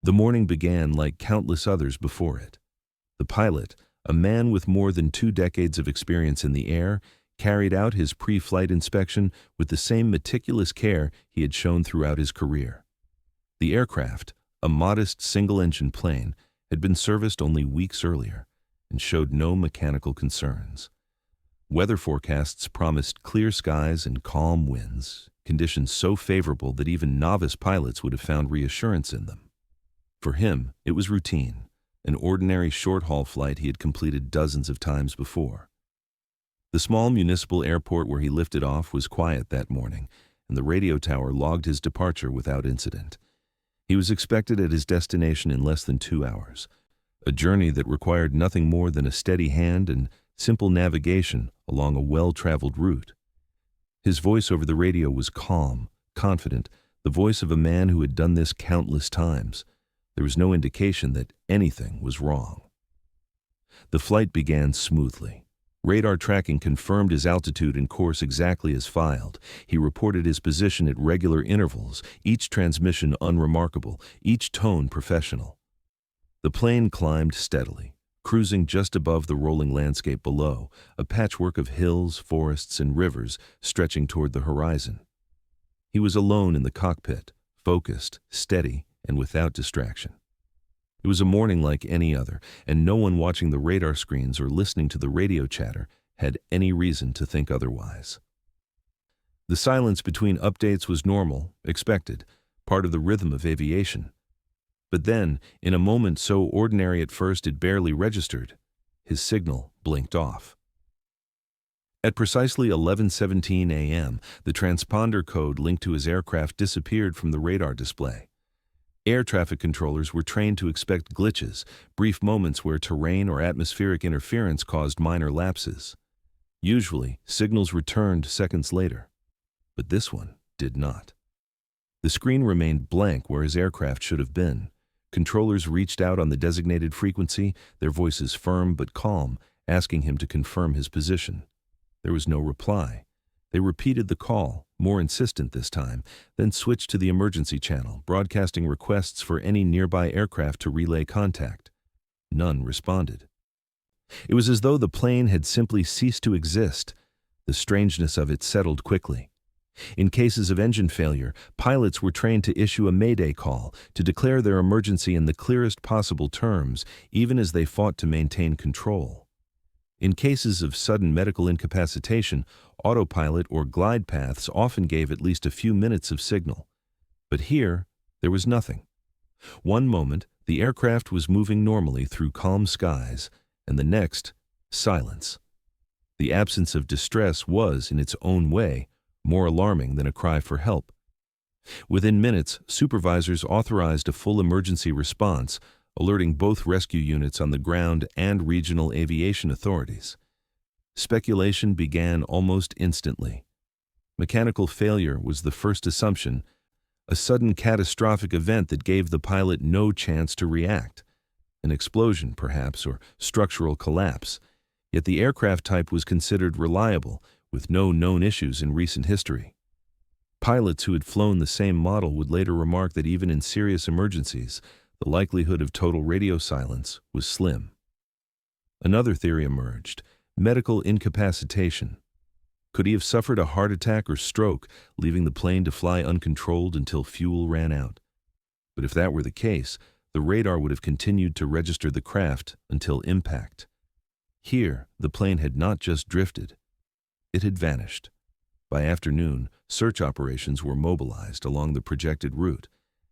The morning began like countless others before it. The pilot, a man with more than 2 decades of experience in the air, carried out his pre-flight inspection with the same meticulous care he had shown throughout his career. The aircraft, a modest single-engine plane, had been serviced only weeks earlier and showed no mechanical concerns. Weather forecasts promised clear skies and calm winds, conditions so favorable that even novice pilots would have found reassurance in them. For him, it was routine, an ordinary short-haul flight he had completed dozens of times before. The small municipal airport where he lifted off was quiet that morning, and the radio tower logged his departure without incident. He was expected at his destination in less than 2 hours, a journey that required nothing more than a steady hand and simple navigation along a well-traveled route. His voice over the radio was calm, confident, the voice of a man who had done this countless times. There was no indication that anything was wrong. The flight began smoothly. Radar tracking confirmed his altitude and course exactly as filed. He reported his position at regular intervals, each transmission unremarkable, each tone professional. The plane climbed steadily, cruising just above the rolling landscape below, a patchwork of hills, forests, and rivers stretching toward the horizon. He was alone in the cockpit, focused, steady, and without distraction. It was a morning like any other, and no one watching the radar screens or listening to the radio chatter had any reason to think otherwise. The silence between updates was normal, expected, part of the rhythm of aviation. But then, in a moment so ordinary at first it barely registered, his signal blinked off. At precisely 11:17 a.m., the transponder code linked to his aircraft disappeared from the radar display. Air traffic controllers were trained to expect glitches, brief moments where terrain or atmospheric interference caused minor lapses. Usually, signals returned seconds later, but this one did not. The screen remained blank where his aircraft should have been. Controllers reached out on the designated frequency, their voices firm but calm, asking him to confirm his position. There was no reply. They repeated the call, more insistent this time, then switched to the emergency channel, broadcasting requests for any nearby aircraft to relay contact. None responded. It was as though the plane had simply ceased to exist. The strangeness of it settled quickly. In cases of engine failure, pilots were trained to issue a mayday call, to declare their emergency in the clearest possible terms, even as they fought to maintain control. In cases of sudden medical incapacitation, autopilot or glide paths often gave at least a few minutes of signal. But here, there was nothing. One moment, the aircraft was moving normally through calm skies, and the next, silence. The absence of distress was, in its own way, more alarming than a cry for help. Within minutes, supervisors authorized a full emergency response, alerting both rescue units on the ground and regional aviation authorities. Speculation began almost instantly. Mechanical failure was the first assumption, a sudden catastrophic event that gave the pilot no chance to react. An explosion, perhaps, or structural collapse. Yet the aircraft type was considered reliable, with no known issues in recent history. Pilots who had flown the same model would later remark that even in serious emergencies, the likelihood of total radio silence was slim. Another theory emerged: medical incapacitation. Could he have suffered a heart attack or stroke, leaving the plane to fly uncontrolled until fuel ran out? But if that were the case, the radar would have continued to register the craft until impact. Here, the plane had not just drifted. It had vanished. By afternoon, search operations were mobilized along the projected route.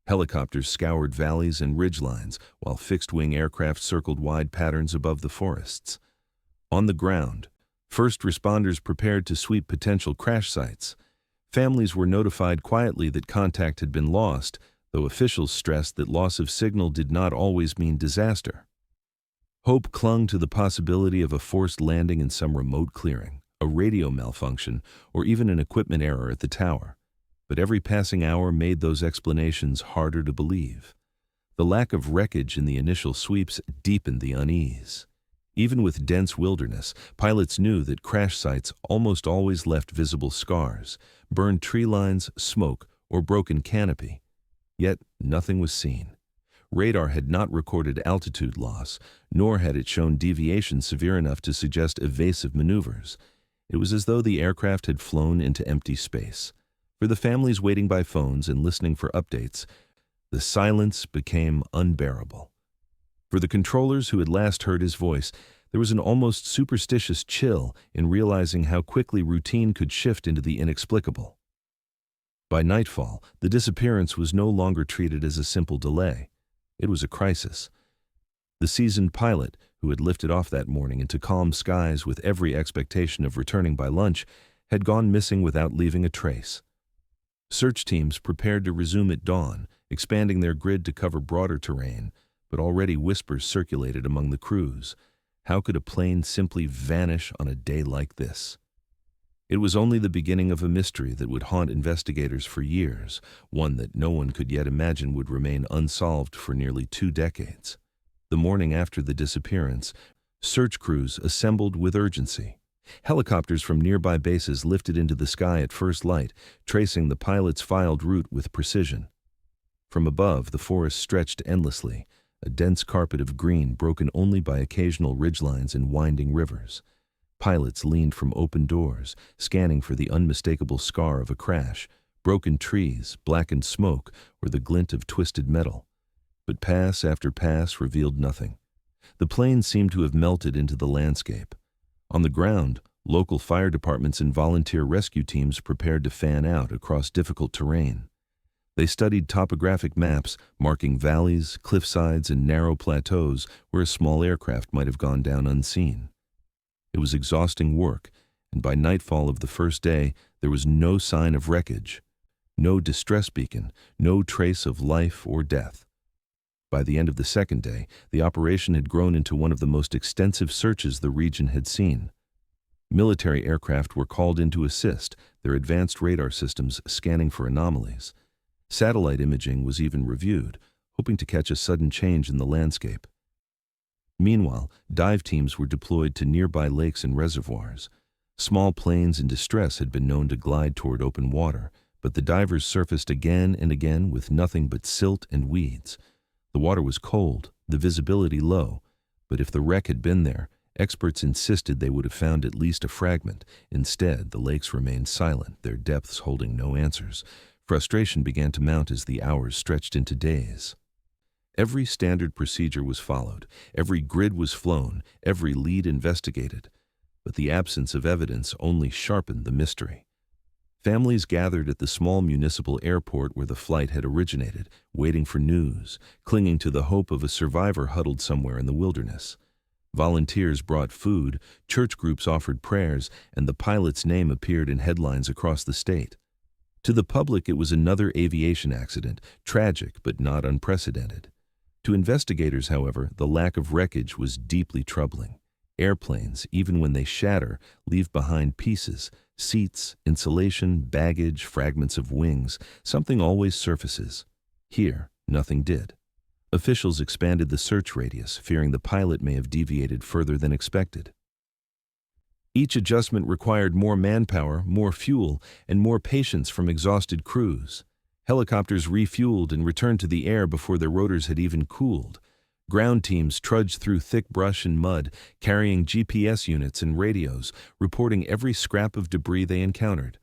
Helicopters scoured valleys and ridgelines, while fixed-wing aircraft circled wide patterns above the forests. On the ground, first responders prepared to sweep potential crash sites. Families were notified quietly that contact had been lost, though officials stressed that loss of signal did not always mean disaster. Hope clung to the possibility of a forced landing in some remote clearing, a radio malfunction, or even an equipment error at the tower. But every passing hour made those explanations harder to believe. The lack of wreckage in the initial sweeps deepened the unease. Even with dense wilderness, pilots knew that crash sites almost always left visible scars, burned tree lines, smoke, or broken canopy. Yet nothing was seen. Radar had not recorded altitude loss, nor had it shown deviation severe enough to suggest evasive maneuvers. It was as though the aircraft had flown into empty space. For the families waiting by phones and listening for updates, the silence became unbearable. For the controllers who had last heard his voice, there was an almost superstitious chill in realizing how quickly routine could shift into the inexplicable. By nightfall, the disappearance was no longer treated as a simple delay. It was a crisis. The seasoned pilot, who had lifted off that morning into calm skies with every expectation of returning by lunch, had gone missing without leaving a trace. Search teams prepared to resume at dawn, expanding their grid to cover broader terrain, but already whispers circulated among the crews. How could a plane simply vanish on a day like this? It was only the beginning of a mystery that would haunt investigators for years, one that no one could yet imagine would remain unsolved for nearly 2 decades. The morning after the disappearance, search crews assembled with urgency. Helicopters from nearby bases lifted into the sky at first light, tracing the pilot's filed route with precision. From above, the forest stretched endlessly, a dense carpet of green broken only by occasional ridgelines and winding rivers. Pilots leaned from open doors, scanning for the unmistakable scar of a crash, broken trees, blackened smoke, or the glint of twisted metal. But pass after pass revealed nothing. The plane seemed to have melted into the landscape. On the ground, local fire departments and volunteer rescue teams prepared to fan out across difficult terrain. They studied topographic maps, marking valleys, cliffsides, and narrow plateaus where a small aircraft might have gone down unseen. It was exhausting work, and by nightfall of the first day, there was no sign of wreckage, no distress beacon, no trace of life or death. By the end of the second day, the operation had grown into one of the most extensive searches the region had seen. Military aircraft were called in to assist, their advanced radar systems scanning for anomalies. Satellite imaging was even reviewed, hoping to catch a sudden change in the landscape. Meanwhile, dive teams were deployed to nearby lakes and reservoirs. Small planes in distress had been known to glide toward open water, but the divers surfaced again and again with nothing but silt and weeds. The water was cold, the visibility low, but if the wreck had been there, experts insisted they would have found at least a fragment. Instead, the lakes remained silent, their depths holding no answers. Frustration began to mount as the hours stretched into days. Every standard procedure was followed, every grid was flown, every lead investigated, but the absence of evidence only sharpened the mystery. Families gathered at the small municipal airport where the flight had originated, waiting for news, clinging to the hope of a survivor huddled somewhere in the wilderness. Volunteers brought food, church groups offered prayers, and the pilot's name appeared in headlines across the state. To the public, it was another aviation accident, tragic but not unprecedented. To investigators, however, the lack of wreckage was deeply troubling. Airplanes, even when they shatter, leave behind pieces, seats, insulation, baggage, fragments of wings. Something always surfaces. Here, nothing did. Officials expanded the search radius, fearing the pilot may have deviated further than expected. Each adjustment required more manpower, more fuel, and more patience from exhausted crews. Helicopters refueled and returned to the air before their rotors had even cooled. Ground teams trudged through thick brush and mud, carrying GPS units and radios, reporting every scrap of debris they encountered.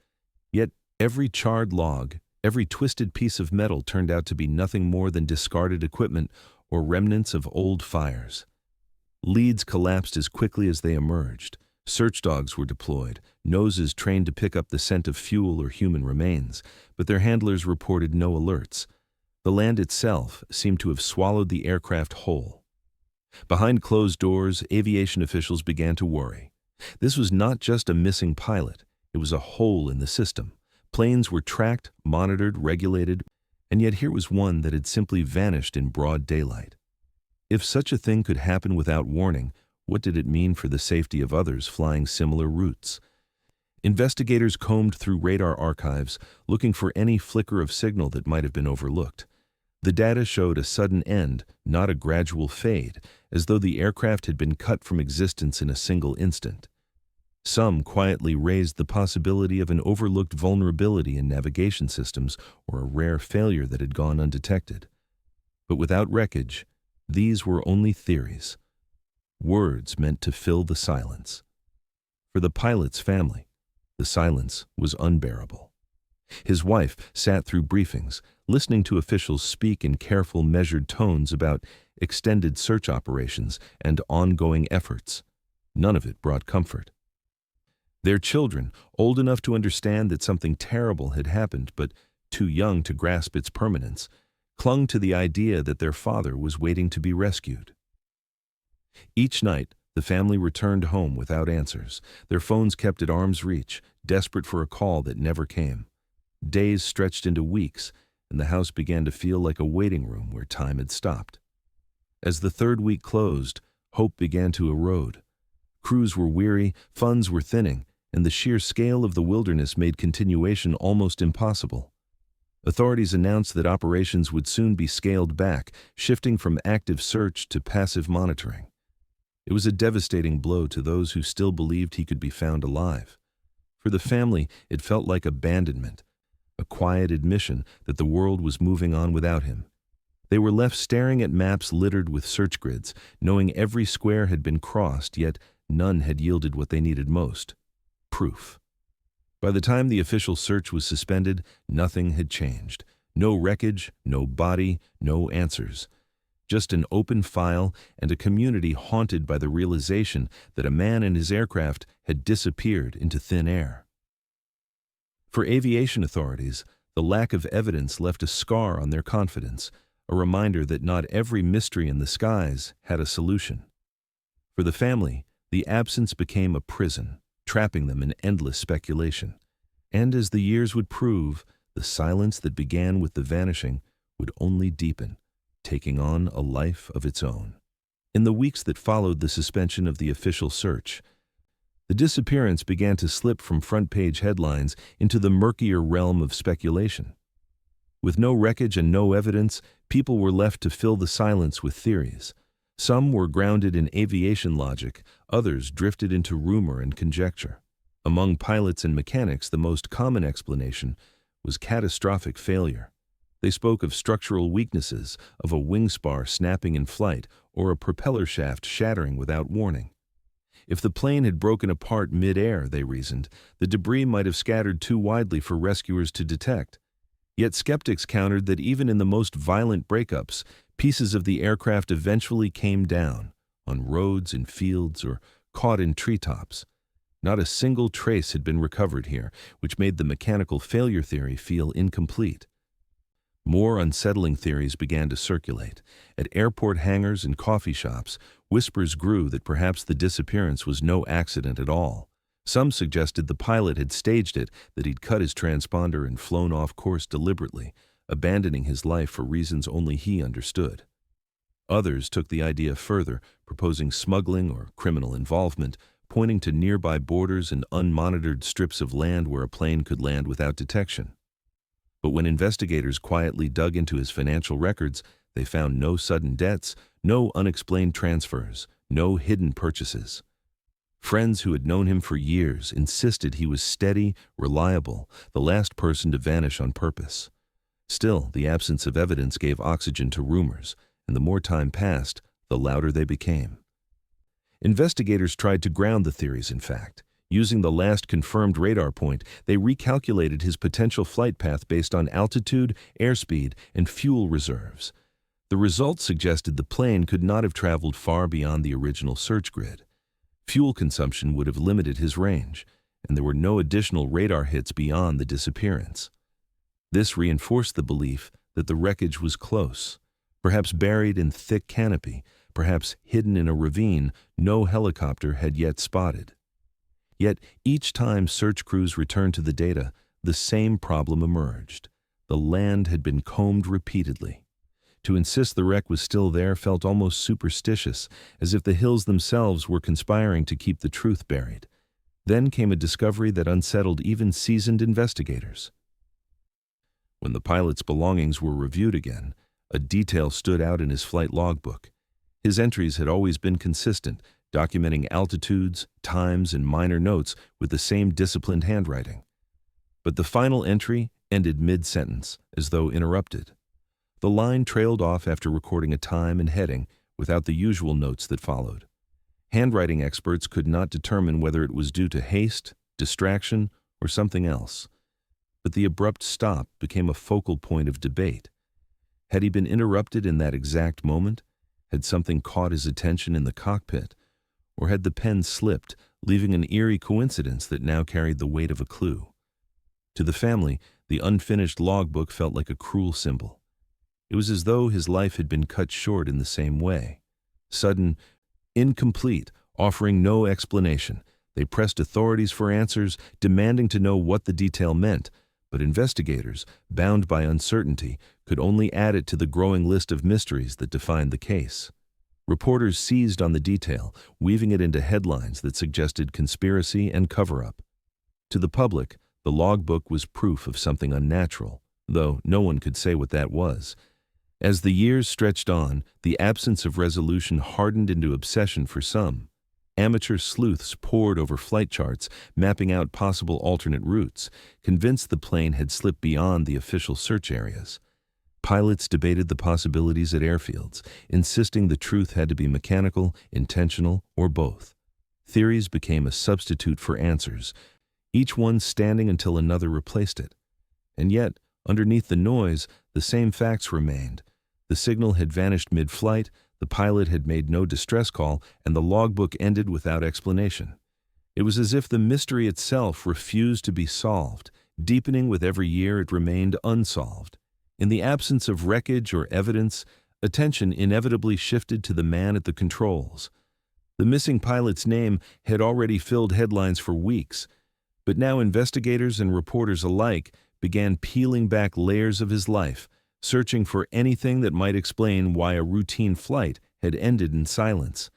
Yet every charred log, every twisted piece of metal turned out to be nothing more than discarded equipment or remnants of old fires. Leads collapsed as quickly as they emerged. Search dogs were deployed, noses trained to pick up the scent of fuel or human remains, but their handlers reported no alerts. The land itself seemed to have swallowed the aircraft whole. Behind closed doors, aviation officials began to worry. This was not just a missing pilot, it was a hole in the system. Planes were tracked, monitored, regulated, and yet here was one that had simply vanished in broad daylight. If such a thing could happen without warning, what did it mean for the safety of others flying similar routes? Investigators combed through radar archives, looking for any flicker of signal that might have been overlooked. The data showed a sudden end, not a gradual fade, as though the aircraft had been cut from existence in a single instant. Some quietly raised the possibility of an overlooked vulnerability in navigation systems or a rare failure that had gone undetected. But without wreckage, these were only theories, words meant to fill the silence. For the pilot's family, the silence was unbearable. His wife sat through briefings, listening to officials speak in careful, measured tones about extended search operations and ongoing efforts. None of it brought comfort. Their children, old enough to understand that something terrible had happened but too young to grasp its permanence, clung to the idea that their father was waiting to be rescued. Each night, the family returned home without answers, their phones kept at arm's reach, desperate for a call that never came. Days stretched into weeks, and the house began to feel like a waiting room where time had stopped. As the third week closed, hope began to erode. Crews were weary, funds were thinning, and the sheer scale of the wilderness made continuation almost impossible. Authorities announced that operations would soon be scaled back, shifting from active search to passive monitoring. It was a devastating blow to those who still believed he could be found alive. For the family, it felt like abandonment, a quiet admission that the world was moving on without him. They were left staring at maps littered with search grids, knowing every square had been crossed, yet none had yielded what they needed most: proof. By the time the official search was suspended, nothing had changed. No wreckage, no body, no answers. Just an open file and a community haunted by the realization that a man and his aircraft had disappeared into thin air. For aviation authorities, the lack of evidence left a scar on their confidence, a reminder that not every mystery in the skies had a solution. For the family, the absence became a prison, trapping them in endless speculation. And as the years would prove, the silence that began with the vanishing would only deepen, taking on a life of its own. In the weeks that followed the suspension of the official search, the disappearance began to slip from front-page headlines into the murkier realm of speculation. With no wreckage and no evidence, people were left to fill the silence with theories. Some were grounded in aviation logic, others drifted into rumor and conjecture. Among pilots and mechanics, the most common explanation was catastrophic failure. They spoke of structural weaknesses, of a wing spar snapping in flight, or a propeller shaft shattering without warning. If the plane had broken apart mid-air, they reasoned, the debris might have scattered too widely for rescuers to detect. Yet skeptics countered that even in the most violent breakups, pieces of the aircraft eventually came down, on roads, in fields, or caught in treetops. Not a single trace had been recovered here, which made the mechanical failure theory feel incomplete. More unsettling theories began to circulate. At airport hangars and coffee shops, whispers grew that perhaps the disappearance was no accident at all. Some suggested the pilot had staged it, that he'd cut his transponder and flown off course deliberately, abandoning his life for reasons only he understood. Others took the idea further, proposing smuggling or criminal involvement, pointing to nearby borders and unmonitored strips of land where a plane could land without detection. But when investigators quietly dug into his financial records, they found no sudden debts, no unexplained transfers, no hidden purchases. Friends who had known him for years insisted he was steady, reliable, the last person to vanish on purpose. Still, the absence of evidence gave oxygen to rumors, and the more time passed, the louder they became. Investigators tried to ground the theories in fact. Using the last confirmed radar point, they recalculated his potential flight path based on altitude, airspeed, and fuel reserves. The results suggested the plane could not have traveled far beyond the original search grid. Fuel consumption would have limited his range, and there were no additional radar hits beyond the disappearance. This reinforced the belief that the wreckage was close, perhaps buried in thick canopy, perhaps hidden in a ravine no helicopter had yet spotted. Yet each time search crews returned to the data, the same problem emerged. The land had been combed repeatedly. To insist the wreck was still there felt almost superstitious, as if the hills themselves were conspiring to keep the truth buried. Then came a discovery that unsettled even seasoned investigators. When the pilot's belongings were reviewed again, a detail stood out in his flight logbook. His entries had always been consistent, documenting altitudes, times, and minor notes with the same disciplined handwriting. But the final entry ended mid-sentence, as though interrupted. The line trailed off after recording a time and heading, without the usual notes that followed. Handwriting experts could not determine whether it was due to haste, distraction, or something else. But the abrupt stop became a focal point of debate. Had he been interrupted in that exact moment? Had something caught his attention in the cockpit? Or had the pen slipped, leaving an eerie coincidence that now carried the weight of a clue? To the family, the unfinished logbook felt like a cruel symbol. It was as though his life had been cut short in the same way. Sudden, incomplete, offering no explanation. They pressed authorities for answers, demanding to know what the detail meant, but investigators, bound by uncertainty, could only add it to the growing list of mysteries that defined the case. Reporters seized on the detail, weaving it into headlines that suggested conspiracy and cover-up. To the public, the logbook was proof of something unnatural, though no one could say what that was. As the years stretched on, the absence of resolution hardened into obsession for some. Amateur sleuths pored over flight charts, mapping out possible alternate routes, convinced the plane had slipped beyond the official search areas. Pilots debated the possibilities at airfields, insisting the truth had to be mechanical, intentional, or both. Theories became a substitute for answers, each one standing until another replaced it. And yet, underneath the noise, the same facts remained. The signal had vanished mid-flight, the pilot had made no distress call, and the logbook ended without explanation. It was as if the mystery itself refused to be solved. Deepening with every year, it remained unsolved. In the absence of wreckage or evidence, attention inevitably shifted to the man at the controls. The missing pilot's name had already filled headlines for weeks, but now investigators and reporters alike began peeling back layers of his life, searching for anything that might explain why a routine flight had ended in silence.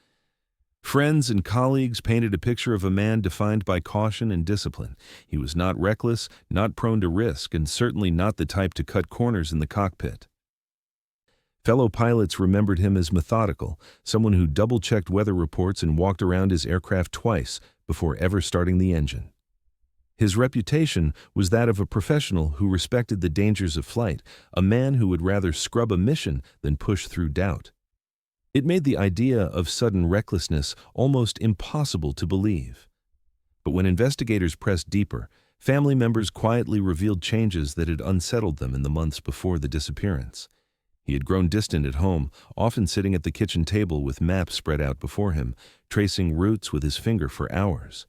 Friends and colleagues painted a picture of a man defined by caution and discipline. He was not reckless, not prone to risk, and certainly not the type to cut corners in the cockpit. Fellow pilots remembered him as methodical, someone who double-checked weather reports and walked around his aircraft twice before ever starting the engine. His reputation was that of a professional who respected the dangers of flight, a man who would rather scrub a mission than push through doubt. It made the idea of sudden recklessness almost impossible to believe. But when investigators pressed deeper, family members quietly revealed changes that had unsettled them in the months before the disappearance. He had grown distant at home, often sitting at the kitchen table with maps spread out before him, tracing routes with his finger for hours.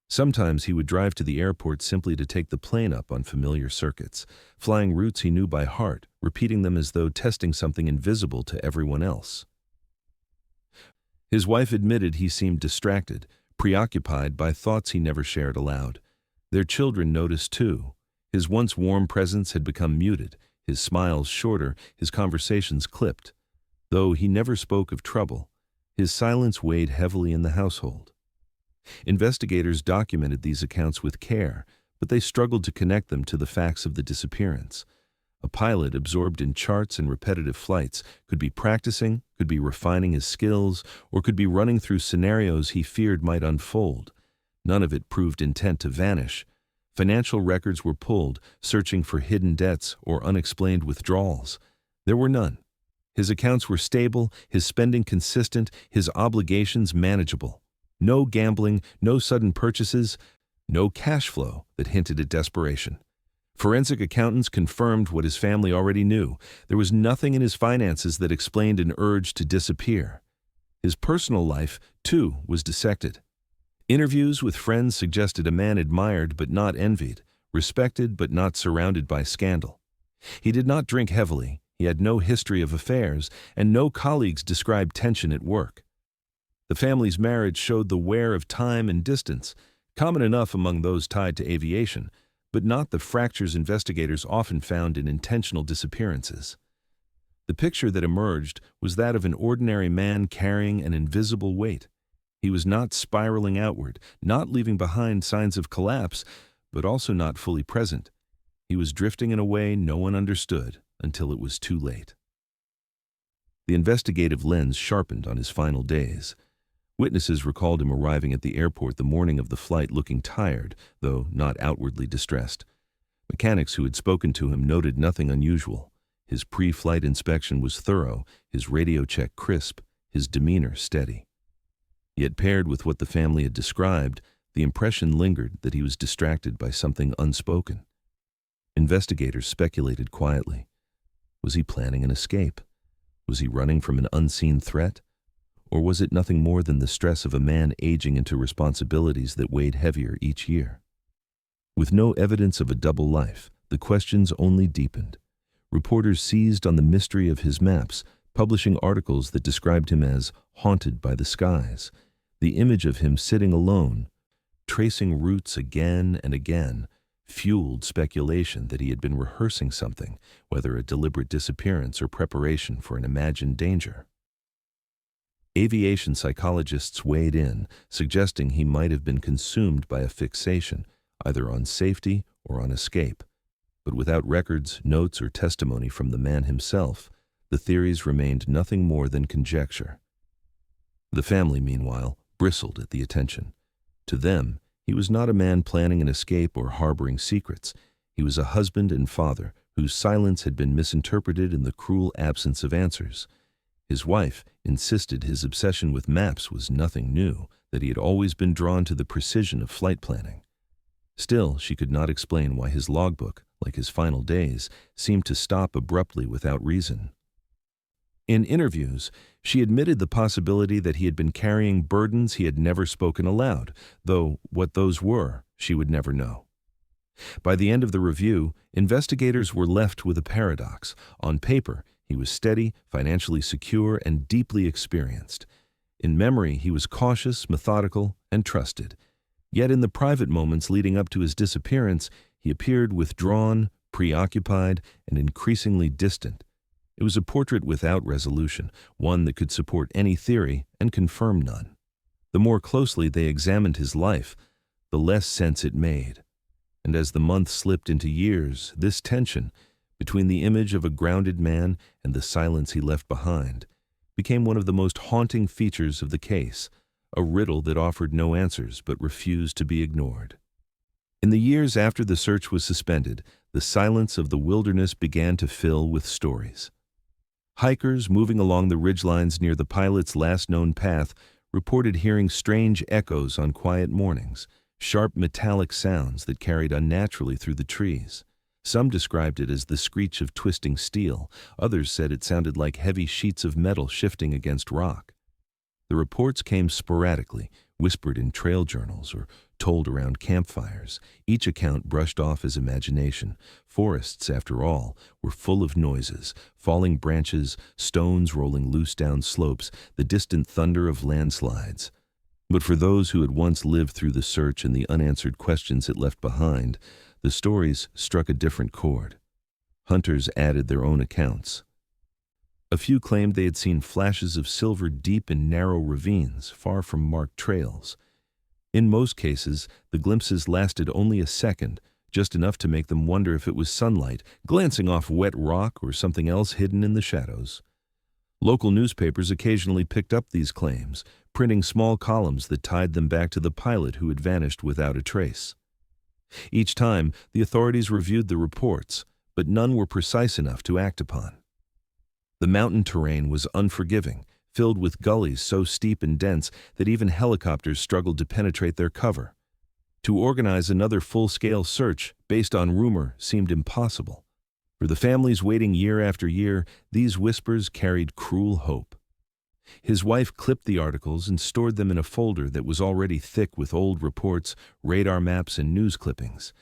Sometimes he would drive to the airport simply to take the plane up on familiar circuits, flying routes he knew by heart, repeating them as though testing something invisible to everyone else. His wife admitted he seemed distracted, preoccupied by thoughts he never shared aloud. Their children noticed too. His once warm presence had become muted, his smiles shorter, his conversations clipped. Though he never spoke of trouble, his silence weighed heavily in the household. Investigators documented these accounts with care, but they struggled to connect them to the facts of the disappearance. A pilot absorbed in charts and repetitive flights could be practicing, could be refining his skills, or could be running through scenarios he feared might unfold. None of it proved intent to vanish. Financial records were pulled, searching for hidden debts or unexplained withdrawals. There were none. His accounts were stable, his spending consistent, his obligations manageable. No gambling, no sudden purchases, no cash flow that hinted at desperation. Forensic accountants confirmed what his family already knew. There was nothing in his finances that explained an urge to disappear. His personal life, too, was dissected. Interviews with friends suggested a man admired but not envied, respected but not surrounded by scandal. He did not drink heavily, he had no history of affairs, and no colleagues described tension at work. The family's marriage showed the wear of time and distance, common enough among those tied to aviation, but not the fractures investigators often found in intentional disappearances. The picture that emerged was that of an ordinary man carrying an invisible weight. He was not spiraling outward, not leaving behind signs of collapse, but also not fully present. He was drifting in a way no one understood until it was too late. The investigative lens sharpened on his final days. Witnesses recalled him arriving at the airport the morning of the flight looking tired, though not outwardly distressed. Mechanics who had spoken to him noted nothing unusual. His pre-flight inspection was thorough, his radio check crisp, his demeanor steady. Yet paired with what the family had described, the impression lingered that he was distracted by something unspoken. Investigators speculated quietly. Was he planning an escape? Was he running from an unseen threat? Or was it nothing more than the stress of a man aging into responsibilities that weighed heavier each year? With no evidence of a double life, the questions only deepened. Reporters seized on the mystery of his maps, publishing articles that described him as haunted by the skies. The image of him sitting alone, tracing routes again and again, fueled speculation that he had been rehearsing something, whether a deliberate disappearance or preparation for an imagined danger. Aviation psychologists weighed in, suggesting he might have been consumed by a fixation, either on safety or on escape. But without records, notes, or testimony from the man himself, the theories remained nothing more than conjecture. The family, meanwhile, bristled at the attention. To them, he was not a man planning an escape or harboring secrets. He was a husband and father whose silence had been misinterpreted in the cruel absence of answers. His wife insisted his obsession with maps was nothing new, that he had always been drawn to the precision of flight planning. Still, she could not explain why his logbook, like his final days, seemed to stop abruptly without reason. In interviews, she admitted the possibility that he had been carrying burdens he had never spoken aloud, though what those were, she would never know. By the end of the review, investigators were left with a paradox. On paper, he was steady, financially secure, and deeply experienced. In memory, he was cautious, methodical, and trusted. Yet in the private moments leading up to his disappearance, he appeared withdrawn, preoccupied, and increasingly distant. It was a portrait without resolution, one that could support any theory and confirm none. The more closely they examined his life, the less sense it made. And as the months slipped into years, this tension, between the image of a grounded man and the silence he left behind, became one of the most haunting features of the case, a riddle that offered no answers but refused to be ignored. In the years after the search was suspended, the silence of the wilderness began to fill with stories. Hikers moving along the ridgelines near the pilot's last known path reported hearing strange echoes on quiet mornings, sharp metallic sounds that carried unnaturally through the trees. Some described it as the screech of twisting steel. Others said it sounded like heavy sheets of metal shifting against rock. The reports came sporadically, whispered in trail journals or told around campfires. Each account brushed off as imagination. Forests, after all, were full of noises, falling branches, stones rolling loose down slopes, the distant thunder of landslides. But for those who had once lived through the search and the unanswered questions it left behind, the stories struck a different chord. Hunters added their own accounts. A few claimed they had seen flashes of silver deep in narrow ravines, far from marked trails. In most cases, the glimpses lasted only a second, just enough to make them wonder if it was sunlight, glancing off wet rock or something else hidden in the shadows. Local newspapers occasionally picked up these claims, printing small columns that tied them back to the pilot who had vanished without a trace. Each time, the authorities reviewed the reports, but none were precise enough to act upon. The mountain terrain was unforgiving, filled with gullies so steep and dense that even helicopters struggled to penetrate their cover. To organize another full-scale search based on rumor seemed impossible. For the families waiting year after year, these whispers carried cruel hope. His wife clipped the articles and stored them in a folder that was already thick with old reports, radar maps, and news clippings.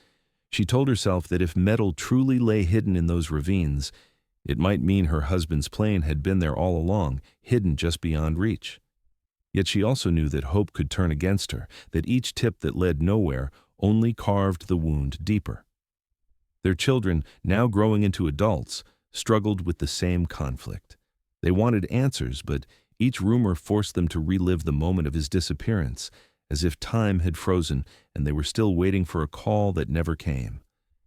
She told herself that if metal truly lay hidden in those ravines, it might mean her husband's plane had been there all along, hidden just beyond reach. Yet she also knew that hope could turn against her, that each tip that led nowhere only carved the wound deeper. Their children, now growing into adults, struggled with the same conflict. They wanted answers, but each rumor forced them to relive the moment of his disappearance, as if time had frozen and they were still waiting for a call that never came.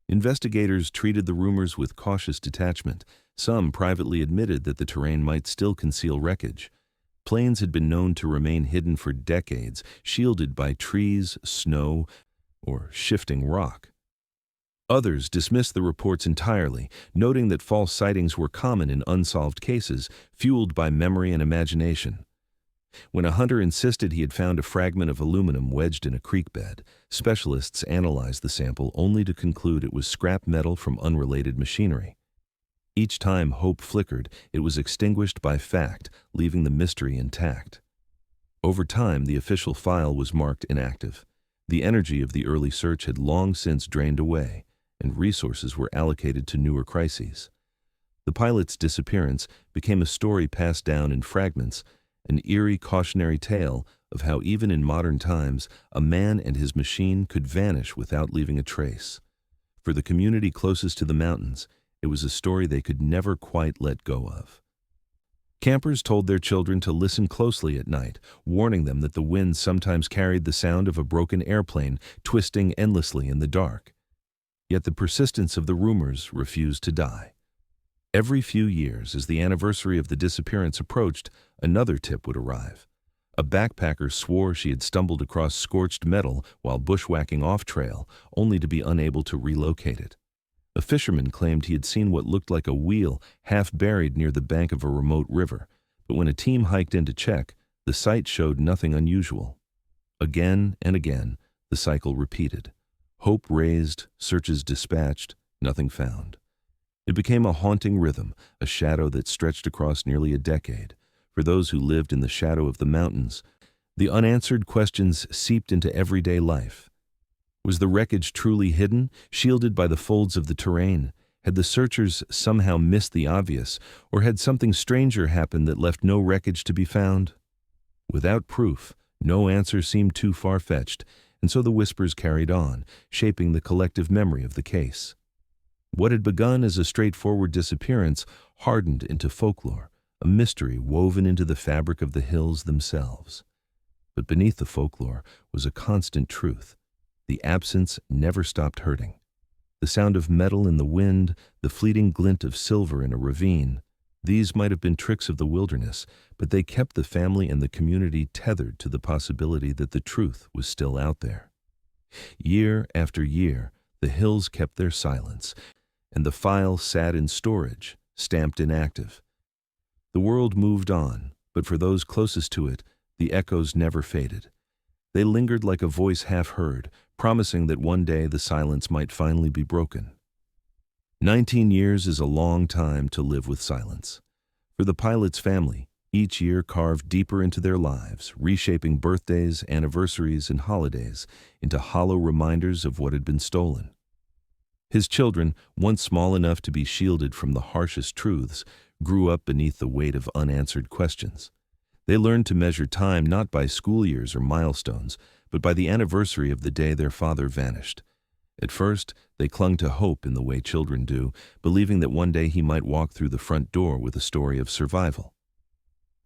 Investigators treated the rumors with cautious detachment. Some privately admitted that the terrain might still conceal wreckage. Planes had been known to remain hidden for decades, shielded by trees, snow, or shifting rock. Others dismissed the reports entirely, noting that false sightings were common in unsolved cases, fueled by memory and imagination. When a hunter insisted he had found a fragment of aluminum wedged in a creek bed, specialists analyzed the sample only to conclude it was scrap metal from unrelated machinery. Each time hope flickered, it was extinguished by fact, leaving the mystery intact. Over time, the official file was marked inactive. The energy of the early search had long since drained away, and resources were allocated to newer crises. The pilot's disappearance became a story passed down in fragments, an eerie cautionary tale of how even in modern times, a man and his machine could vanish without leaving a trace. For the community closest to the mountains, it was a story they could never quite let go of. Campers told their children to listen closely at night, warning them that the wind sometimes carried the sound of a broken airplane twisting endlessly in the dark. Yet the persistence of the rumors refused to die. Every few years, as the anniversary of the disappearance approached, another tip would arrive. A backpacker swore she had stumbled across scorched metal while bushwhacking off-trail, only to be unable to relocate it. A fisherman claimed he had seen what looked like a wheel half buried near the bank of a remote river, but when a team hiked in to check, the site showed nothing unusual. Again and again, the cycle repeated. Hope raised, searches dispatched, nothing found. It became a haunting rhythm, a shadow that stretched across nearly a decade. For those who lived in the shadow of the mountains, the unanswered questions seeped into everyday life. Was the wreckage truly hidden, shielded by the folds of the terrain? Had the searchers somehow missed the obvious, or had something stranger happened that left no wreckage to be found? Without proof, no answer seemed too far-fetched, and so the whispers carried on, shaping the collective memory of the case. What had begun as a straightforward disappearance hardened into folklore, a mystery woven into the fabric of the hills themselves. But beneath the folklore was a constant truth. The absence never stopped hurting. The sound of metal in the wind, the fleeting glint of silver in a ravine, these might have been tricks of the wilderness, but they kept the family and the community tethered to the possibility that the truth was still out there. Year after year, the hills kept their silence, and the file sat in storage, stamped inactive. The world moved on, but for those closest to it, the echoes never faded. They lingered like a voice half heard, promising that one day the silence might finally be broken. 19 years is a long time to live with silence. For the pilot's family, each year carved deeper into their lives, reshaping birthdays, anniversaries, and holidays into hollow reminders of what had been stolen. His children, once small enough to be shielded from the harshest truths, grew up beneath the weight of unanswered questions. They learned to measure time not by school years or milestones, but by the anniversary of the day their father vanished. At first, they clung to hope in the way children do, believing that one day he might walk through the front door with a story of survival.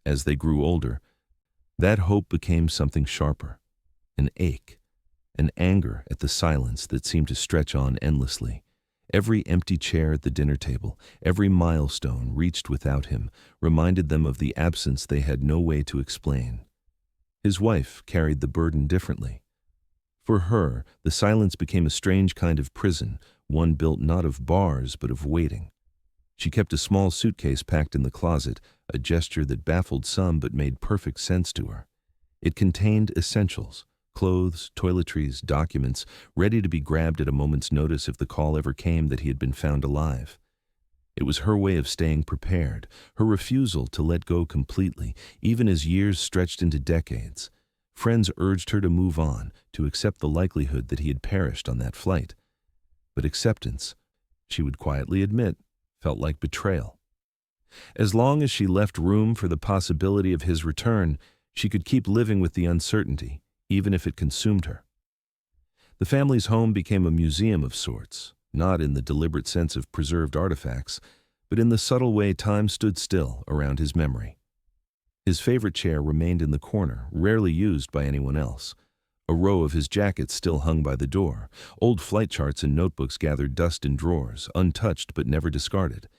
As they grew older, that hope became something sharper, an ache, an anger at the silence that seemed to stretch on endlessly. Every empty chair at the dinner table, every milestone reached without him, reminded them of the absence they had no way to explain. His wife carried the burden differently. For her, the silence became a strange kind of prison, one built not of bars but of waiting. She kept a small suitcase packed in the closet, a gesture that baffled some but made perfect sense to her. It contained essentials: clothes, toiletries, documents, ready to be grabbed at a moment's notice if the call ever came that he had been found alive. It was her way of staying prepared, her refusal to let go completely, even as years stretched into decades. Friends urged her to move on, to accept the likelihood that he had perished on that flight. But acceptance, she would quietly admit, felt like betrayal. As long as she left room for the possibility of his return, she could keep living with the uncertainty, even if it consumed her. The family's home became a museum of sorts, not in the deliberate sense of preserved artifacts, but in the subtle way time stood still around his memory. His favorite chair remained in the corner, rarely used by anyone else. A row of his jackets still hung by the door. Old flight charts and notebooks gathered dust in drawers, untouched but never discarded.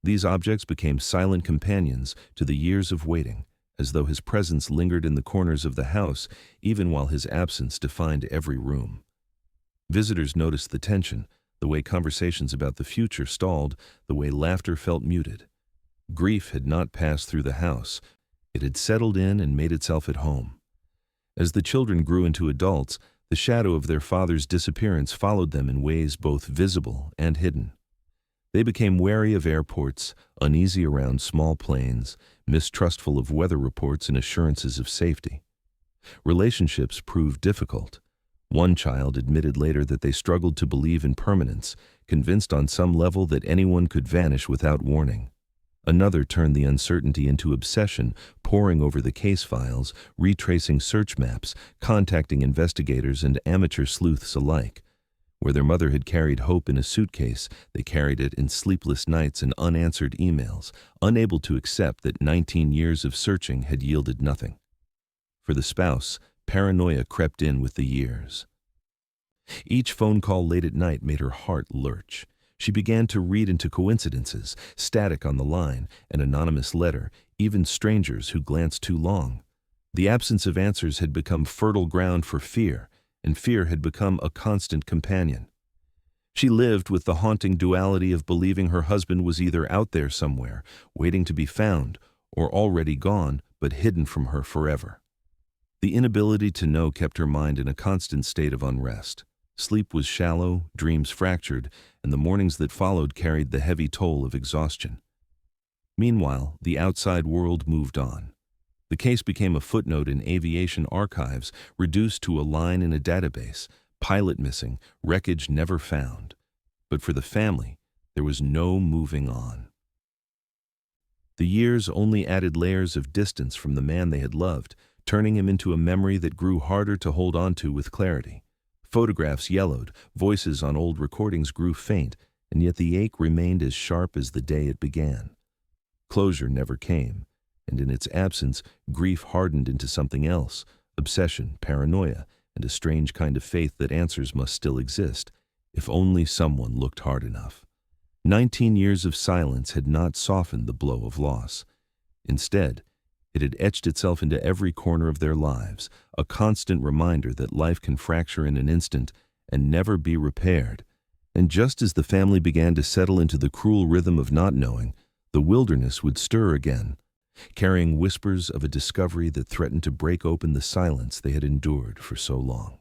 These objects became silent companions to the years of waiting, as though his presence lingered in the corners of the house, even while his absence defined every room. Visitors noticed the tension, the way conversations about the future stalled, the way laughter felt muted. Grief had not passed through the house. It had settled in and made itself at home. As the children grew into adults, the shadow of their father's disappearance followed them in ways both visible and hidden. They became wary of airports, uneasy around small planes, mistrustful of weather reports and assurances of safety. Relationships proved difficult. One child admitted later that they struggled to believe in permanence, convinced on some level that anyone could vanish without warning. Another turned the uncertainty into obsession, poring over the case files, retracing search maps, contacting investigators and amateur sleuths alike. Where their mother had carried hope in a suitcase, they carried it in sleepless nights and unanswered emails, unable to accept that 19 years of searching had yielded nothing. For the spouse, paranoia crept in with the years. Each phone call late at night made her heart lurch. She began to read into coincidences, static on the line, an anonymous letter, even strangers who glanced too long. The absence of answers had become fertile ground for fear, and fear had become a constant companion. She lived with the haunting duality of believing her husband was either out there somewhere, waiting to be found, or already gone, but hidden from her forever. The inability to know kept her mind in a constant state of unrest. Sleep was shallow, dreams fractured, and the mornings that followed carried the heavy toll of exhaustion. Meanwhile, the outside world moved on. The case became a footnote in aviation archives, reduced to a line in a database, pilot missing, wreckage never found. But for the family, there was no moving on. The years only added layers of distance from the man they had loved, turning him into a memory that grew harder to hold on to with clarity. Photographs yellowed, voices on old recordings grew faint, and yet the ache remained as sharp as the day it began. Closure never came, and in its absence, grief hardened into something else, obsession, paranoia, and a strange kind of faith that answers must still exist, if only someone looked hard enough. 19 years of silence had not softened the blow of loss. Instead, it had etched itself into every corner of their lives, a constant reminder that life can fracture in an instant and never be repaired. And just as the family began to settle into the cruel rhythm of not knowing, the wilderness would stir again, carrying whispers of a discovery that threatened to break open the silence they had endured for so long.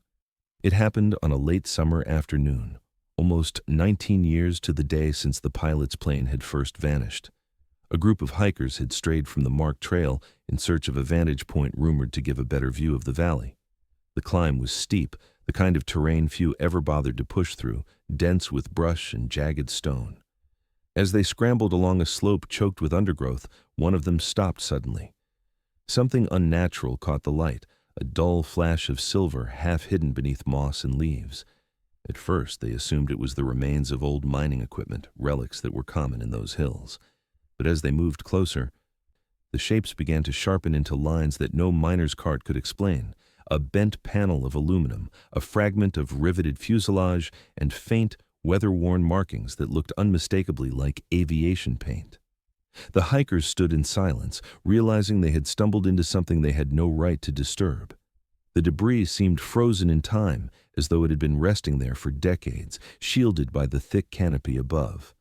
It happened on a late summer afternoon, almost 19 years to the day since the pilot's plane had first vanished. A group of hikers had strayed from the marked trail in search of a vantage point rumored to give a better view of the valley. The climb was steep, the kind of terrain few ever bothered to push through, dense with brush and jagged stone. As they scrambled along a slope choked with undergrowth, one of them stopped suddenly. Something unnatural caught the light, a dull flash of silver half hidden beneath moss and leaves. At first, they assumed it was the remains of old mining equipment, relics that were common in those hills. But as they moved closer, the shapes began to sharpen into lines that no miner's cart could explain. A bent panel of aluminum, a fragment of riveted fuselage, and faint, weather-worn markings that looked unmistakably like aviation paint. The hikers stood in silence, realizing they had stumbled into something they had no right to disturb. The debris seemed frozen in time, as though it had been resting there for decades, shielded by the thick canopy above.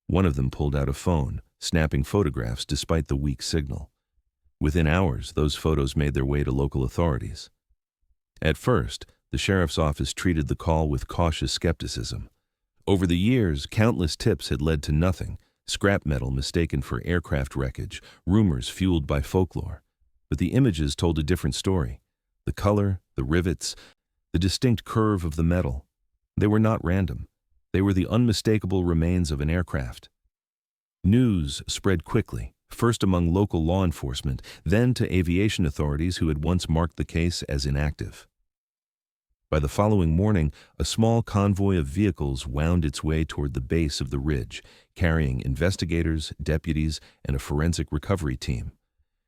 One of them pulled out a phone, snapping photographs despite the weak signal. Within hours, those photos made their way to local authorities. At first, the sheriff's office treated the call with cautious skepticism. Over the years, countless tips had led to nothing, scrap metal mistaken for aircraft wreckage, rumors fueled by folklore. But the images told a different story. The color, the rivets, the distinct curve of the metal. They were not random. They were the unmistakable remains of an aircraft. News spread quickly, first among local law enforcement, then to aviation authorities who had once marked the case as inactive. By the following morning, a small convoy of vehicles wound its way toward the base of the ridge, carrying investigators, deputies, and a forensic recovery team.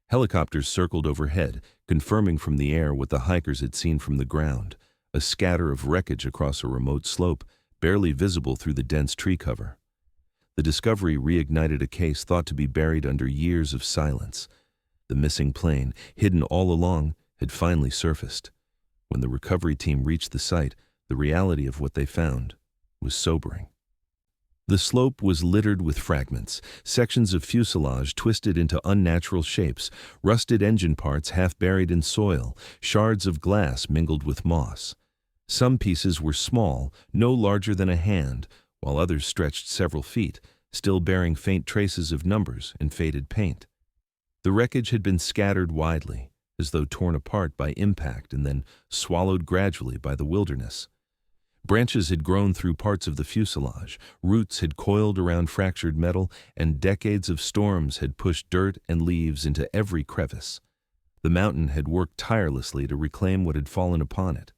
Helicopters circled overhead, confirming from the air what the hikers had seen from the ground, a scatter of wreckage across a remote slope, barely visible through the dense tree cover. The discovery reignited a case thought to be buried under years of silence. The missing plane, hidden all along, had finally surfaced. When the recovery team reached the site, the reality of what they found was sobering. The slope was littered with fragments, sections of fuselage twisted into unnatural shapes, rusted engine parts half buried in soil, shards of glass mingled with moss. Some pieces were small, no larger than a hand, while others stretched several feet, still bearing faint traces of numbers and faded paint. The wreckage had been scattered widely, as though torn apart by impact and then swallowed gradually by the wilderness. Branches had grown through parts of the fuselage, roots had coiled around fractured metal, and decades of storms had pushed dirt and leaves into every crevice. The mountain had worked tirelessly to reclaim what had fallen upon it.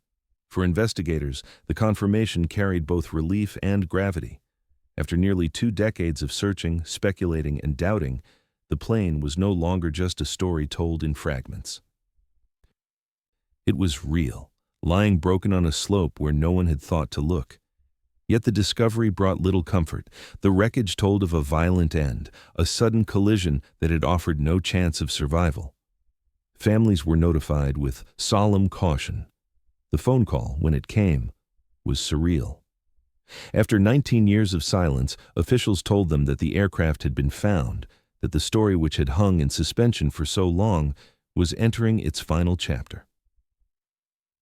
For investigators, the confirmation carried both relief and gravity. After nearly 2 decades of searching, speculating, and doubting, the plane was no longer just a story told in fragments. It was real, lying broken on a slope where no one had thought to look. Yet the discovery brought little comfort. The wreckage told of a violent end, a sudden collision that had offered no chance of survival. Families were notified with solemn caution. The phone call, when it came, was surreal. After 19 years of silence, officials told them that the aircraft had been found, that the story which had hung in suspension for so long was entering its final chapter.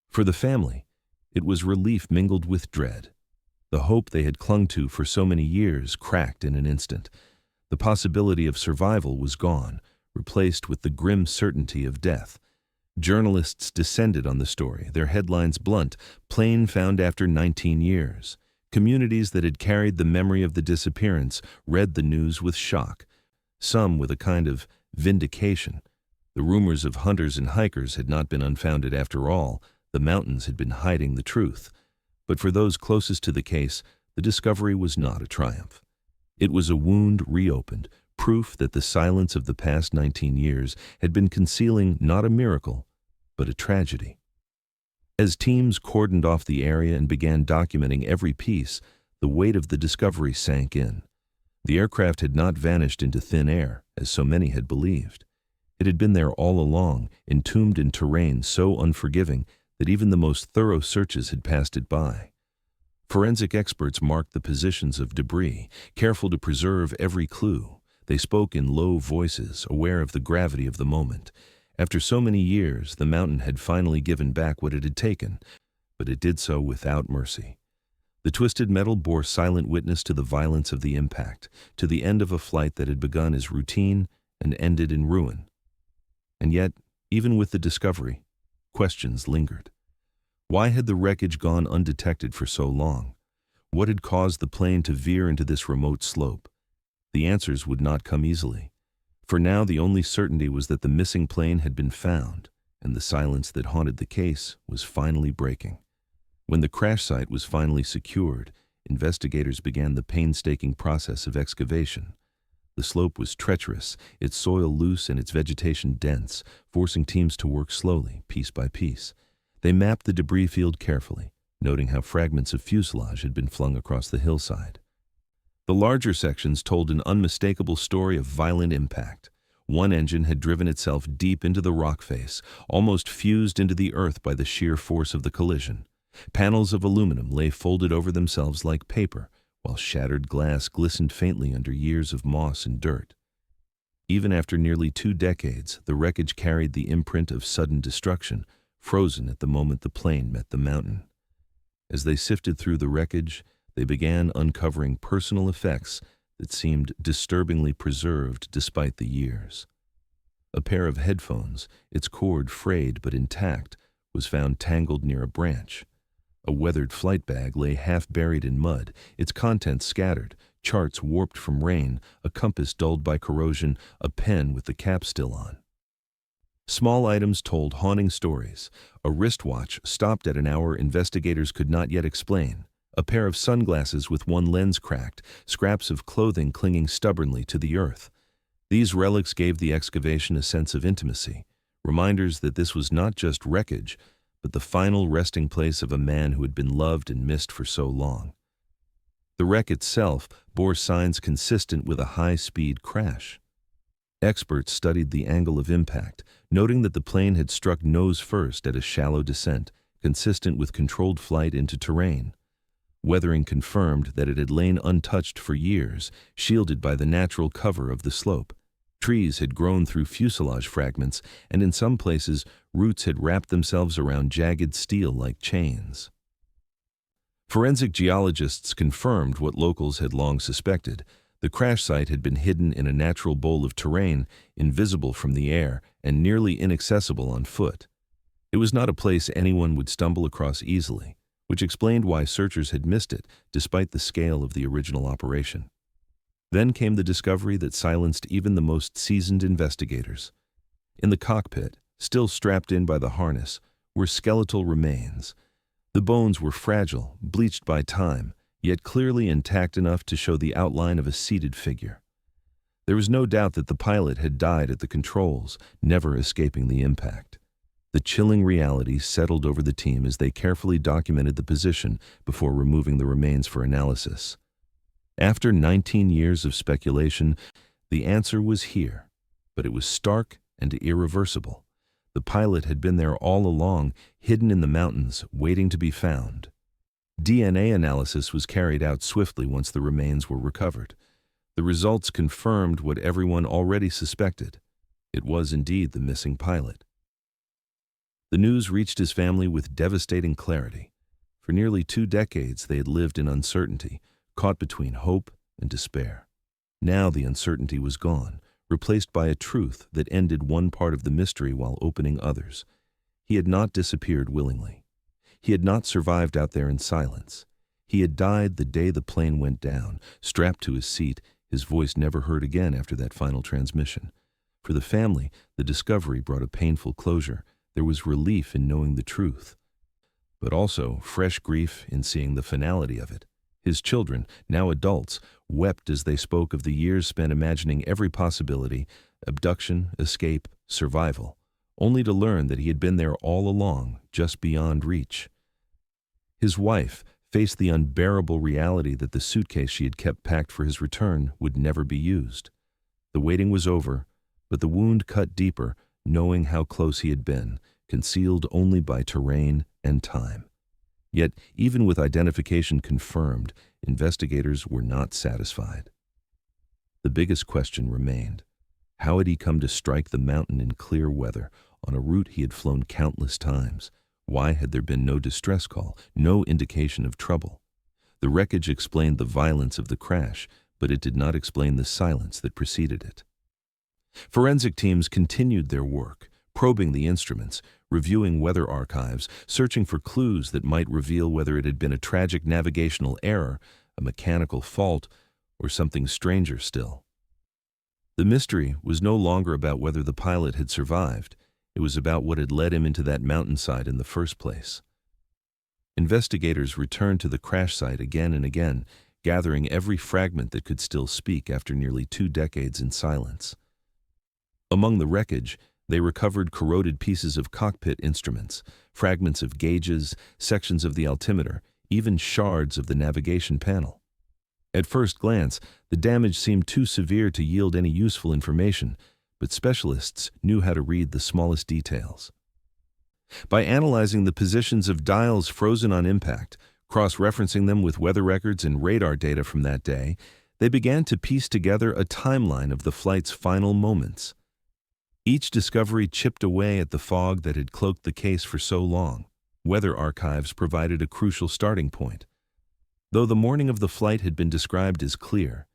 For the family, it was relief mingled with dread. The hope they had clung to for so many years cracked in an instant. The possibility of survival was gone, replaced with the grim certainty of death. Journalists descended on the story, their headlines blunt, "Plane found after 19 years." Communities that had carried the memory of the disappearance read the news with shock, some with a kind of vindication. The rumors of hunters and hikers had not been unfounded after all. The mountains had been hiding the truth. But for those closest to the case, the discovery was not a triumph. It was a wound reopened, proof that the silence of the past 19 years had been concealing not a miracle, but a tragedy. As teams cordoned off the area and began documenting every piece, the weight of the discovery sank in. The aircraft had not vanished into thin air, as so many had believed. It had been there all along, entombed in terrain so unforgiving that even the most thorough searches had passed it by. Forensic experts marked the positions of debris, careful to preserve every clue. They spoke in low voices, aware of the gravity of the moment. After so many years, the mountain had finally given back what it had taken, but it did so without mercy. The twisted metal bore silent witness to the violence of the impact, to the end of a flight that had begun as routine and ended in ruin. And yet, even with the discovery, questions lingered. Why had the wreckage gone undetected for so long? What had caused the plane to veer into this remote slope? The answers would not come easily. For now, the only certainty was that the missing plane had been found, and the silence that haunted the case was finally breaking. When the crash site was finally secured, investigators began the painstaking process of excavation. The slope was treacherous, its soil loose and its vegetation dense, forcing teams to work slowly, piece by piece. They mapped the debris field carefully, noting how fragments of fuselage had been flung across the hillside. The larger sections told an unmistakable story of violent impact. One engine had driven itself deep into the rock face, almost fused into the earth by the sheer force of the collision. Panels of aluminum lay folded over themselves like paper, while shattered glass glistened faintly under years of moss and dirt. Even after nearly 2 decades, the wreckage carried the imprint of sudden destruction, frozen at the moment the plane met the mountain. As they sifted through the wreckage, they began uncovering personal effects that seemed disturbingly preserved despite the years. A pair of headphones, its cord frayed but intact, was found tangled near a branch. A weathered flight bag lay half buried in mud, its contents scattered, charts warped from rain, a compass dulled by corrosion, a pen with the cap still on. Small items told haunting stories. A wristwatch stopped at an hour investigators could not yet explain. A pair of sunglasses with one lens cracked, scraps of clothing clinging stubbornly to the earth. These relics gave the excavation a sense of intimacy, reminders that this was not just wreckage, but the final resting place of a man who had been loved and missed for so long. The wreck itself bore signs consistent with a high-speed crash. Experts studied the angle of impact, noting that the plane had struck nose first at a shallow descent, consistent with controlled flight into terrain. Weathering confirmed that it had lain untouched for years, shielded by the natural cover of the slope. Trees had grown through fuselage fragments, and in some places, roots had wrapped themselves around jagged steel like chains. Forensic geologists confirmed what locals had long suspected. The crash site had been hidden in a natural bowl of terrain, invisible from the air and nearly inaccessible on foot. It was not a place anyone would stumble across easily, which explained why searchers had missed it despite the scale of the original operation. Then came the discovery that silenced even the most seasoned investigators. In the cockpit, still strapped in by the harness, were skeletal remains. The bones were fragile, bleached by time, yet clearly intact enough to show the outline of a seated figure. There was no doubt that the pilot had died at the controls, never escaping the impact. The chilling reality settled over the team as they carefully documented the position before removing the remains for analysis. After 19 years of speculation, the answer was here, but it was stark and irreversible. The pilot had been there all along, hidden in the mountains, waiting to be found. DNA analysis was carried out swiftly once the remains were recovered. The results confirmed what everyone already suspected. It was indeed the missing pilot. The news reached his family with devastating clarity. For nearly 2 decades, they had lived in uncertainty, caught between hope and despair. Now the uncertainty was gone, replaced by a truth that ended one part of the mystery while opening others. He had not disappeared willingly. He had not survived out there in silence. He had died the day the plane went down, strapped to his seat, his voice never heard again after that final transmission. For the family, the discovery brought a painful closure. There was relief in knowing the truth, but also fresh grief in seeing the finality of it. His children, now adults, wept as they spoke of the years spent imagining every possibility: abduction, escape, survival, only to learn that he had been there all along, just beyond reach. His wife faced the unbearable reality that the suitcase she had kept packed for his return would never be used. The waiting was over, but the wound cut deeper, knowing how close he had been, concealed only by terrain and time. Yet, even with identification confirmed, investigators were not satisfied. The biggest question remained: how had he come to strike the mountain in clear weather, on a route he had flown countless times? Why had there been no distress call, no indication of trouble? The wreckage explained the violence of the crash, but it did not explain the silence that preceded it. Forensic teams continued their work, probing the instruments, reviewing weather archives, searching for clues that might reveal whether it had been a tragic navigational error, a mechanical fault, or something stranger still. The mystery was no longer about whether the pilot had survived. It was about what had led him into that mountainside in the first place. Investigators returned to the crash site again and again, gathering every fragment that could still speak after nearly 2 decades in silence. Among the wreckage, they recovered corroded pieces of cockpit instruments, fragments of gauges, sections of the altimeter, even shards of the navigation panel. At first glance, the damage seemed too severe to yield any useful information, but specialists knew how to read the smallest details. By analyzing the positions of dials frozen on impact, cross-referencing them with weather records and radar data from that day, they began to piece together a timeline of the flight's final moments. Each discovery chipped away at the fog that had cloaked the case for so long. Weather archives provided a crucial starting point. Though the morning of the flight had been described as clear,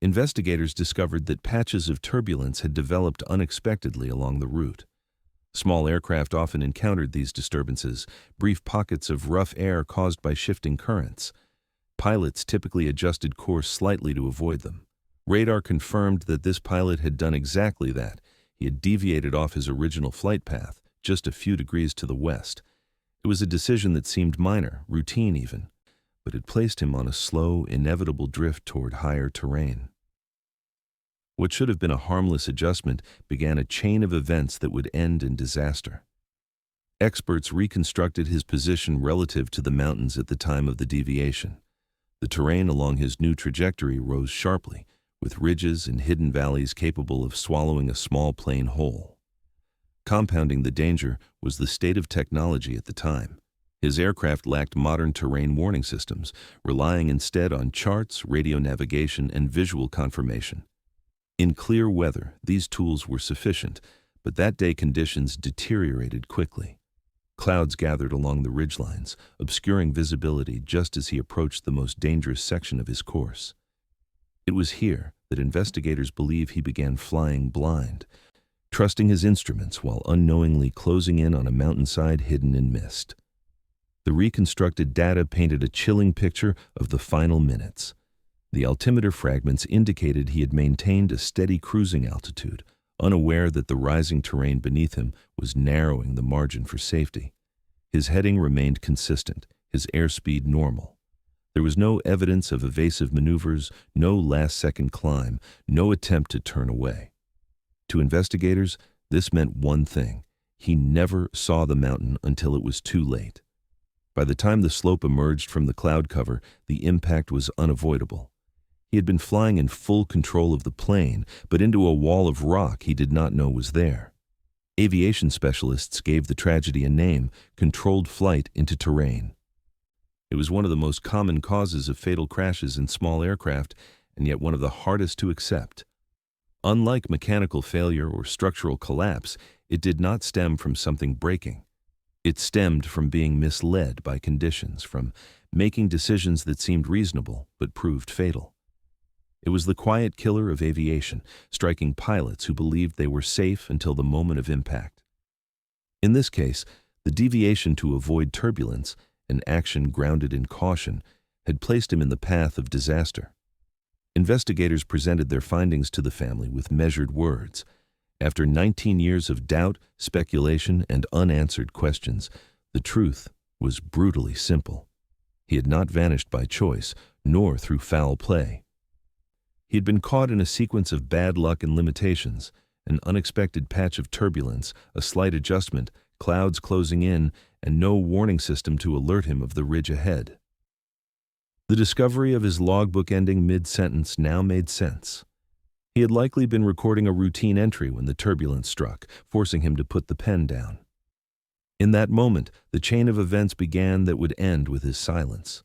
investigators discovered that patches of turbulence had developed unexpectedly along the route. Small aircraft often encountered these disturbances, brief pockets of rough air caused by shifting currents. Pilots typically adjusted course slightly to avoid them. Radar confirmed that this pilot had done exactly that. He had deviated off his original flight path, just a few degrees to the west. It was a decision that seemed minor, routine even, but it placed him on a slow, inevitable drift toward higher terrain. What should have been a harmless adjustment began a chain of events that would end in disaster. Experts reconstructed his position relative to the mountains at the time of the deviation. The terrain along his new trajectory rose sharply, with ridges and hidden valleys capable of swallowing a small plane whole. Compounding the danger was the state of technology at the time. His aircraft lacked modern terrain warning systems, relying instead on charts, radio navigation, and visual confirmation. In clear weather, these tools were sufficient, but that day conditions deteriorated quickly. Clouds gathered along the ridgelines, obscuring visibility just as he approached the most dangerous section of his course. It was here that investigators believe he began flying blind, trusting his instruments while unknowingly closing in on a mountainside hidden in mist. The reconstructed data painted a chilling picture of the final minutes. The altimeter fragments indicated he had maintained a steady cruising altitude, unaware that the rising terrain beneath him was narrowing the margin for safety. His heading remained consistent, his airspeed normal. There was no evidence of evasive maneuvers, no last-second climb, no attempt to turn away. To investigators, this meant one thing: he never saw the mountain until it was too late. By the time the slope emerged from the cloud cover, the impact was unavoidable. He had been flying in full control of the plane, but into a wall of rock he did not know was there. Aviation specialists gave the tragedy a name: controlled flight into terrain. It was one of the most common causes of fatal crashes in small aircraft, and yet one of the hardest to accept. Unlike mechanical failure or structural collapse, it did not stem from something breaking. It stemmed from being misled by conditions, from making decisions that seemed reasonable but proved fatal. It was the quiet killer of aviation, striking pilots who believed they were safe until the moment of impact. In this case, the deviation to avoid turbulence, an action grounded in caution, had placed him in the path of disaster. Investigators presented their findings to the family with measured words. After 19 years of doubt, speculation, and unanswered questions, the truth was brutally simple. He had not vanished by choice, nor through foul play. He had been caught in a sequence of bad luck and limitations: an unexpected patch of turbulence, a slight adjustment, clouds closing in, and no warning system to alert him of the ridge ahead. The discovery of his logbook ending mid-sentence now made sense. He had likely been recording a routine entry when the turbulence struck, forcing him to put the pen down. In that moment, the chain of events began that would end with his silence.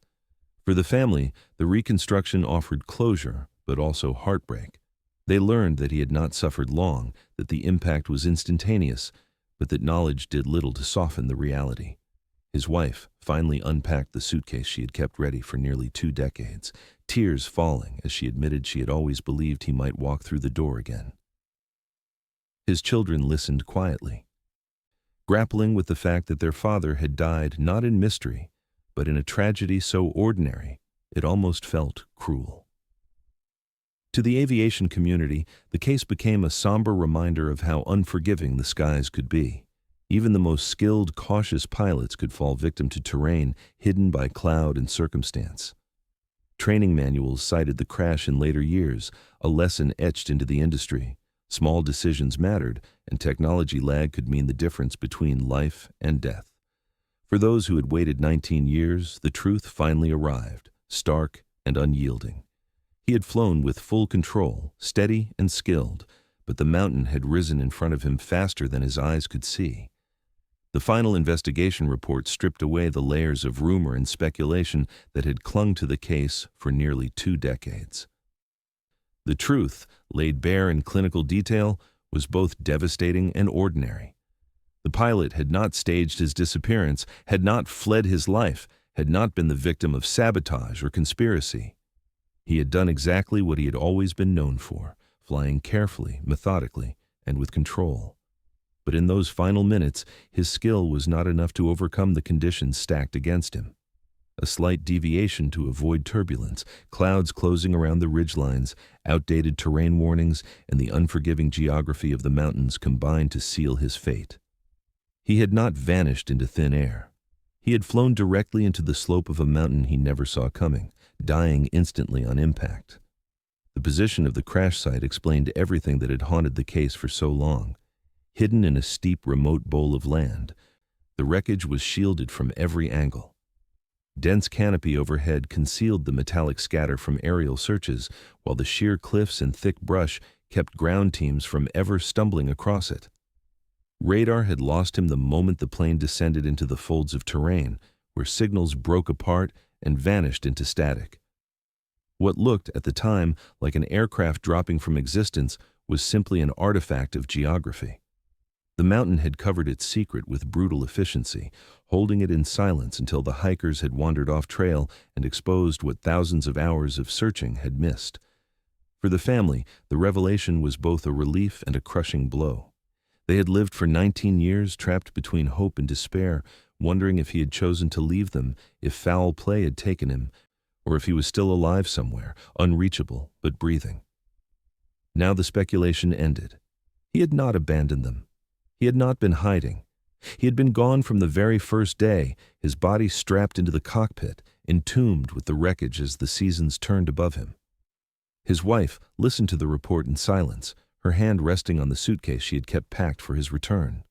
For the family, the reconstruction offered closure, but also heartbreak. They learned that he had not suffered long, that the impact was instantaneous, but that knowledge did little to soften the reality. His wife finally unpacked the suitcase she had kept ready for nearly 2 decades, tears falling as she admitted she had always believed he might walk through the door again. His children listened quietly, grappling with the fact that their father had died not in mystery, but in a tragedy so ordinary it almost felt cruel. To the aviation community, the case became a somber reminder of how unforgiving the skies could be. Even the most skilled, cautious pilots could fall victim to terrain hidden by cloud and circumstance. Training manuals cited the crash in later years, a lesson etched into the industry. Small decisions mattered, and technology lag could mean the difference between life and death. For those who had waited 19 years, the truth finally arrived, stark and unyielding. He had flown with full control, steady and skilled, but the mountain had risen in front of him faster than his eyes could see. The final investigation report stripped away the layers of rumor and speculation that had clung to the case for nearly 2 decades. The truth, laid bare in clinical detail, was both devastating and ordinary. The pilot had not staged his disappearance, had not fled his life, had not been the victim of sabotage or conspiracy. He had done exactly what he had always been known for, flying carefully, methodically, and with control. But in those final minutes, his skill was not enough to overcome the conditions stacked against him. A slight deviation to avoid turbulence, clouds closing around the ridgelines, outdated terrain warnings, and the unforgiving geography of the mountains combined to seal his fate. He had not vanished into thin air. He had flown directly into the slope of a mountain he never saw coming, dying instantly on impact. The position of the crash site explained everything that had haunted the case for so long. Hidden in a steep, remote bowl of land, the wreckage was shielded from every angle. Dense canopy overhead concealed the metallic scatter from aerial searches, while the sheer cliffs and thick brush kept ground teams from ever stumbling across it. Radar had lost him the moment the plane descended into the folds of terrain, where signals broke apart and vanished into static. What looked, at the time, like an aircraft dropping from existence was simply an artifact of geography. The mountain had covered its secret with brutal efficiency, holding it in silence until the hikers had wandered off trail and exposed what thousands of hours of searching had missed. For the family, the revelation was both a relief and a crushing blow. They had lived for 19 years trapped between hope and despair, wondering if he had chosen to leave them, if foul play had taken him, or if he was still alive somewhere, unreachable but breathing. Now the speculation ended. He had not abandoned them. He had not been hiding. He had been gone from the very first day, his body strapped into the cockpit, entombed with the wreckage as the seasons turned above him. His wife listened to the report in silence, her hand resting on the suitcase she had kept packed for his return.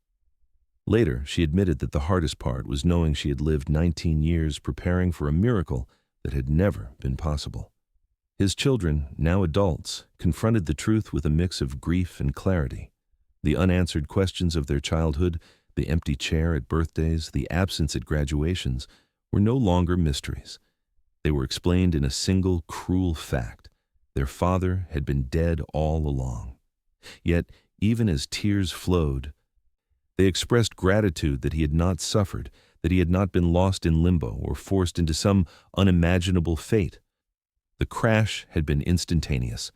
Later, she admitted that the hardest part was knowing she had lived 19 years preparing for a miracle that had never been possible. His children, now adults, confronted the truth with a mix of grief and clarity. The unanswered questions of their childhood, the empty chair at birthdays, the absence at graduations, were no longer mysteries. They were explained in a single cruel fact. Their father had been dead all along. Yet, even as tears flowed, they expressed gratitude that he had not suffered, that he had not been lost in limbo or forced into some unimaginable fate. The crash had been instantaneous.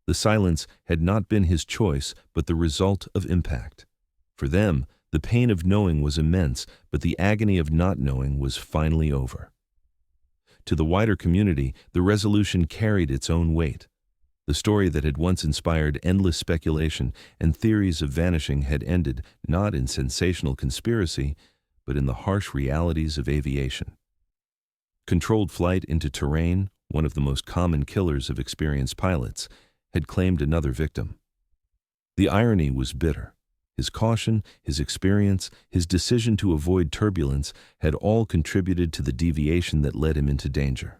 The silence had not been his choice, but the result of impact. For them, the pain of knowing was immense, but the agony of not knowing was finally over. To the wider community, the resolution carried its own weight. The story that had once inspired endless speculation and theories of vanishing had ended not in sensational conspiracy, but in the harsh realities of aviation. Controlled flight into terrain, one of the most common killers of experienced pilots, had claimed another victim. The irony was bitter. His caution, his experience, his decision to avoid turbulence had all contributed to the deviation that led him into danger.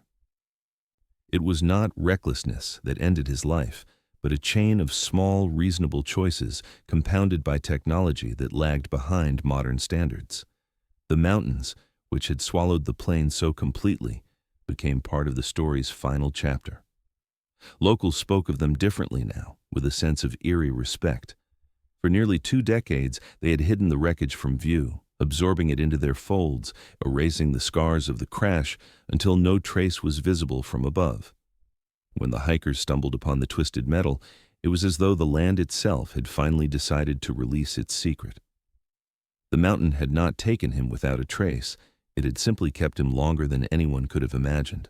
It was not recklessness that ended his life, but a chain of small, reasonable choices compounded by technology that lagged behind modern standards. The mountains, which had swallowed the plane so completely, became part of the story's final chapter. Locals spoke of them differently now, with a sense of eerie respect. For nearly 2 decades, they had hidden the wreckage from view, absorbing it into their folds, erasing the scars of the crash until no trace was visible from above. When the hikers stumbled upon the twisted metal, it was as though the land itself had finally decided to release its secret. The mountain had not taken him without a trace. It had simply kept him longer than anyone could have imagined.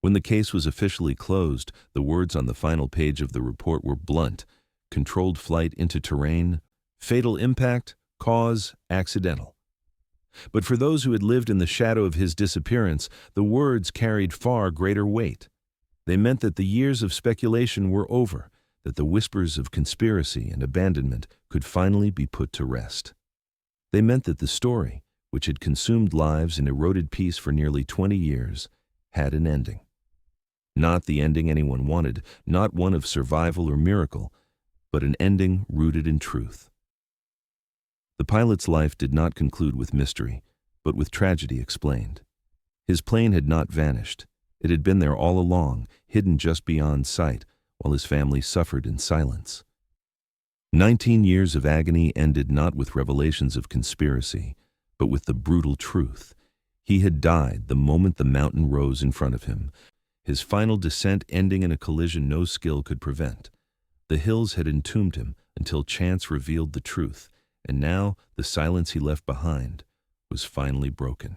When the case was officially closed, the words on the final page of the report were blunt: controlled flight into terrain, fatal impact, cause accidental. But for those who had lived in the shadow of his disappearance, the words carried far greater weight. They meant that the years of speculation were over, that the whispers of conspiracy and abandonment could finally be put to rest. They meant that the story, which had consumed lives and eroded peace for nearly 20 years, had an ending. Not the ending anyone wanted, not one of survival or miracle, but an ending rooted in truth. The pilot's life did not conclude with mystery, but with tragedy explained. His plane had not vanished. It had been there all along, hidden just beyond sight, while his family suffered in silence. 19 years of agony ended not with revelations of conspiracy, but with the brutal truth. He had died the moment the mountain rose in front of him, his final descent ending in a collision no skill could prevent. The hills had entombed him until chance revealed the truth, and now the silence he left behind was finally broken.